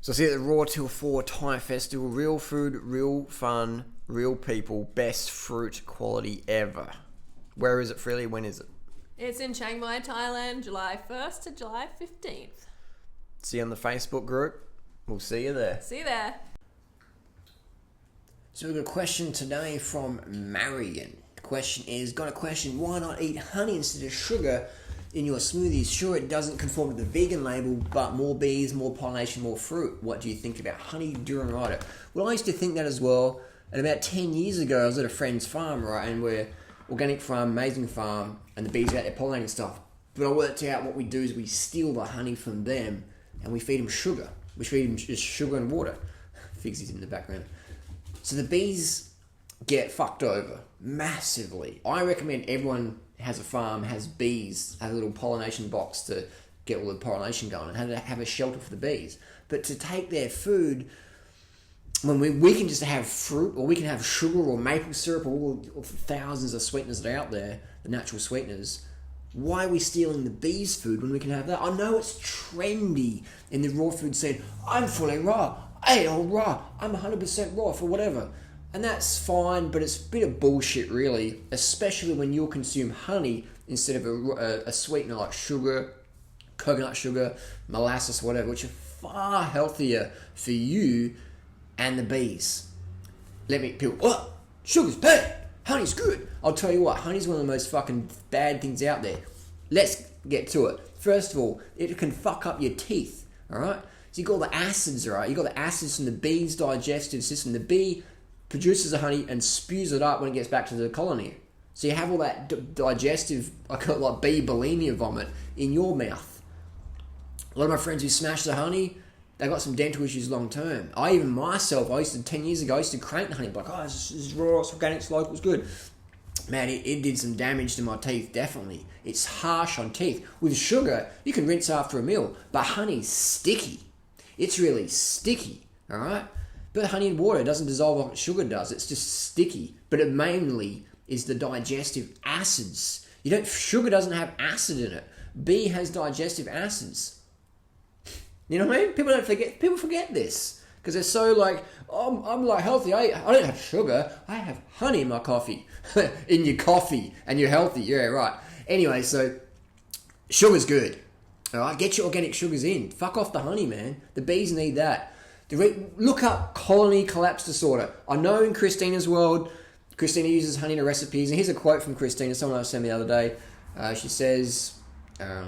So I see at the Raw Till 4 Thai Festival, real food, real fun, real people, best fruit quality ever. Where is it, Freely? When is it? It's in Chiang Mai, Thailand, July 1st to July 15th. See you on the Facebook group. We'll see you there. See you there. So we've got a question today from Marion. The question is, why not eat honey instead of sugar in your smoothies? Sure, it doesn't conform to the vegan label, but more bees, more pollination, more fruit. What do you think about honey during rider? Well, I used to think that as well. And about 10 years ago, I was at a friend's farm, right? And we're organic farm, amazing farm, and the bees are out there pollinating stuff. But I worked out what we do is we steal the honey from them and we feed them sugar. We feed them just sugar and water. Figsy's in the background. So the bees get fucked over massively. I recommend everyone has a farm, has bees, has a little pollination box to get all the pollination going and have a shelter for the bees. But to take their food, when we can just have fruit, or we can have sugar or maple syrup, or all the thousands of sweeteners that are out there, the natural sweeteners, why are we stealing the bees' food when we can have that? I know it's trendy in the raw food scene. I'm fully raw. I ate all raw. I'm 100% raw for whatever. And that's fine, but it's a bit of bullshit, really, especially when you'll consume honey instead of a sweetener like sugar, coconut sugar, molasses, whatever, which are far healthier for you and the bees. People, what? Sugar's bad. Honey's good. I'll tell you what, honey's one of the most fucking bad things out there. Let's get to it. First of all, it can fuck up your teeth, alright? So you got all the acids, alright? You got the acids from the bee's digestive system. The bee produces the honey and spews it up when it gets back to the colony. So you have all that digestive, I call it like bee bulimia vomit in your mouth. A lot of my friends who smash the honey, they got some dental issues long term. I used to 10 years ago, I used to crank the honey, like, oh, this is raw, it's organic, it's local, it's good. Man, it did some damage to my teeth, definitely. It's harsh on teeth. With sugar, you can rinse after a meal, but honey's sticky. It's really sticky, alright? But honey and water doesn't dissolve like sugar does. It's just sticky. But it mainly is the digestive acids. Sugar doesn't have acid in it. Bee has digestive acids. You know what I mean? People forget this. Because they're so like, oh, I'm like healthy. I don't have sugar. I have honey in my coffee. In your coffee. And you're healthy. Yeah, right. Anyway, so sugar's good. Alright? Get your organic sugars in. Fuck off the honey, man. The bees need that. Look up colony collapse disorder. I know in Christina's world, Christina uses honey in her recipes. And here's a quote from Christina. Someone else sent me the other day. She says, blah,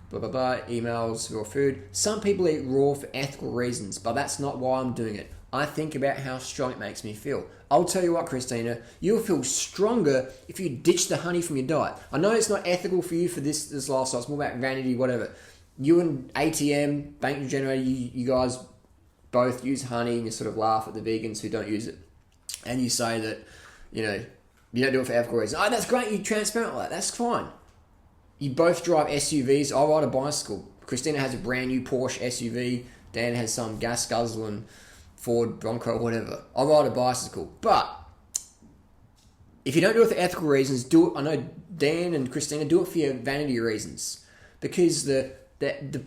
blah, blah, emails, raw food. Some people eat raw for ethical reasons, but that's not why I'm doing it. I think about how strong it makes me feel. I'll tell you what, Christina, you'll feel stronger if you ditch the honey from your diet. I know it's not ethical for you for this lifestyle. It's more about vanity, whatever. You and ATM, Bank Regenerator, you guys both use honey and you sort of laugh at the vegans who don't use it. And you say that, you don't do it for ethical reasons. Oh, that's great. You're transparent like that. That's fine. You both drive SUVs. I ride a bicycle. Christina has a brand new Porsche SUV. Dan has some gas guzzling Ford Bronco, whatever. I ride a bicycle. But if you don't do it for ethical reasons, do it. I know Dan and Christina do it for your vanity reasons. Because the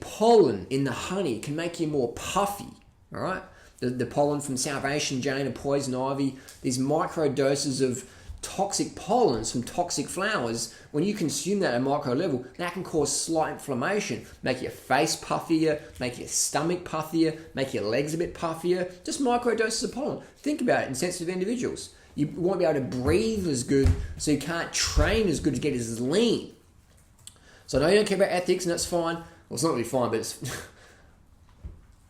pollen in the honey can make you more puffy. All right? The pollen from Salvation Jane and Poison Ivy, these micro doses of toxic pollens from toxic flowers, when you consume that at a micro level, that can cause slight inflammation, make your face puffier, make your stomach puffier, make your legs a bit puffier. Just micro doses of pollen. Think about it in sensitive individuals. You won't be able to breathe as good, so you can't train as good to get as lean. So I know you don't care about ethics, and that's fine. Well, it's not really fine, but it's...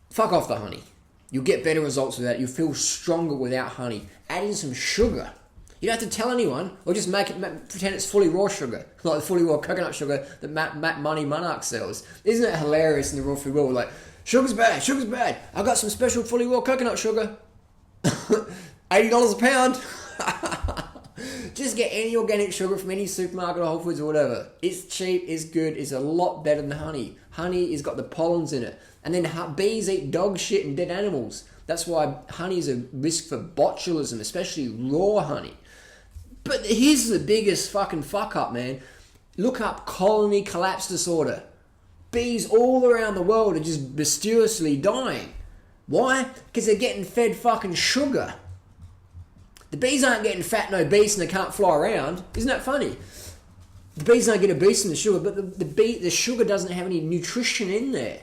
Fuck off the honey. You'll get better results with that. You'll feel stronger without honey. Add in some sugar. You don't have to tell anyone, or just pretend it's fully raw sugar, like the fully raw coconut sugar that Matt Money Monarch sells. Isn't it hilarious in the raw food world? Like, sugar's bad. I got some special fully raw coconut sugar. $80 a pound. Just get any organic sugar from any supermarket or Whole Foods or whatever. It's cheap, it's good, it's a lot better than honey. Honey has got the pollens in it. And then bees eat dog shit and dead animals. That's why honey is a risk for botulism, especially raw honey. But here's the biggest fucking fuck up, man. Look up colony collapse disorder. Bees all around the world are just mysteriously dying. Why? Because they're getting fed fucking sugar. The bees aren't getting fat and obese and they can't fly around. Isn't that funny? The bees don't get obese from the sugar, but the sugar doesn't have any nutrition in there.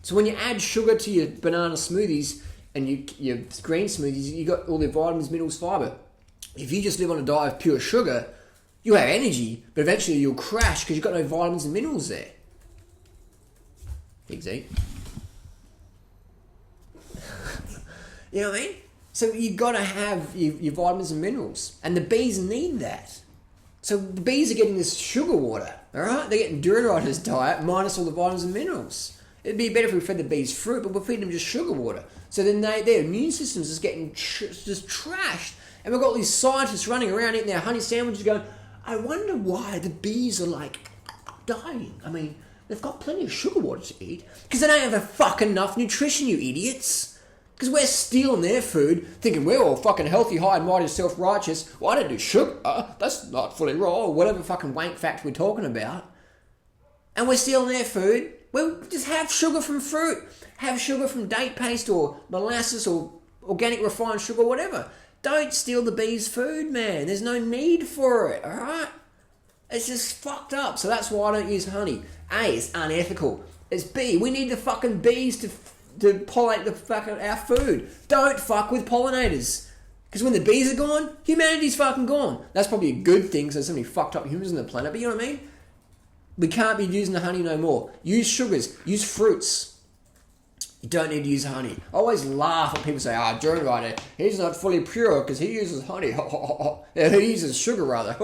So when you add sugar to your banana smoothies and your green smoothies, you got all the vitamins, minerals, fibre. If you just live on a diet of pure sugar, you have energy, but eventually you'll crash because you've got no vitamins and minerals there. Pigs eat. You know what I mean? So you've got to have your vitamins and minerals. And the bees need that. So the bees are getting this sugar water, alright? They're getting dirt out of this diet minus all the vitamins and minerals. It'd be better if we fed the bees fruit, but we're feeding them just sugar water. So then their immune systems is getting just trashed. And we've got all these scientists running around eating their honey sandwiches going, I wonder why the bees are like dying. I mean, they've got plenty of sugar water to eat because they don't have a fucking enough nutrition, you idiots. Because we're stealing their food, thinking we're all fucking healthy, high and mighty, self-righteous. Well, I don't do sugar. That's not fully raw, or whatever fucking wank fact we're talking about. And we're stealing their food. Well, just have sugar from fruit. Have sugar from date paste or molasses or organic refined sugar, whatever. Don't steal the bees' food, man. There's no need for it, alright? It's just fucked up. So that's why I don't use honey. A, it's unethical. It's B, we need the fucking bees to pollinate the fucking our food. Don't fuck with pollinators. Because when the bees are gone, humanity's fucking gone. That's probably a good thing because there's so many fucked up humans on the planet, but you know what I mean? We can't be using the honey no more. Use sugars. Use fruits. You don't need to use honey. I always laugh when people say, Joe Ryder, he's not fully pure because he uses honey. He uses sugar rather.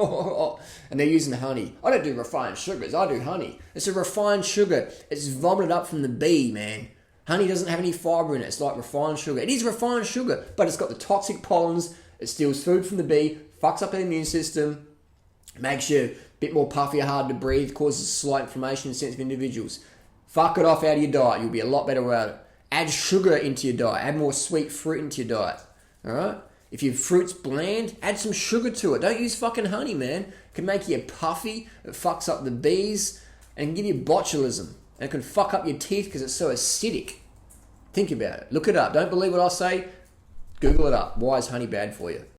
And they're using honey. I don't do refined sugars. I do honey. It's a refined sugar. It's vomited up from the bee, man. Honey doesn't have any fibre in it. It's like refined sugar. It is refined sugar, but it's got the toxic pollens. It steals food from the bee, fucks up the immune system, makes you a bit more puffy, hard to breathe, causes slight inflammation in sensitive individuals. Fuck it off out of your diet. You'll be a lot better without it. Add sugar into your diet. Add more sweet fruit into your diet. Alright? If your fruit's bland, add some sugar to it. Don't use fucking honey, man. It can make you puffy. It fucks up the bees and can give you botulism. And it can fuck up your teeth because it's so acidic. Think about it. Look it up. Don't believe what I say. Google it up. Why is honey bad for you?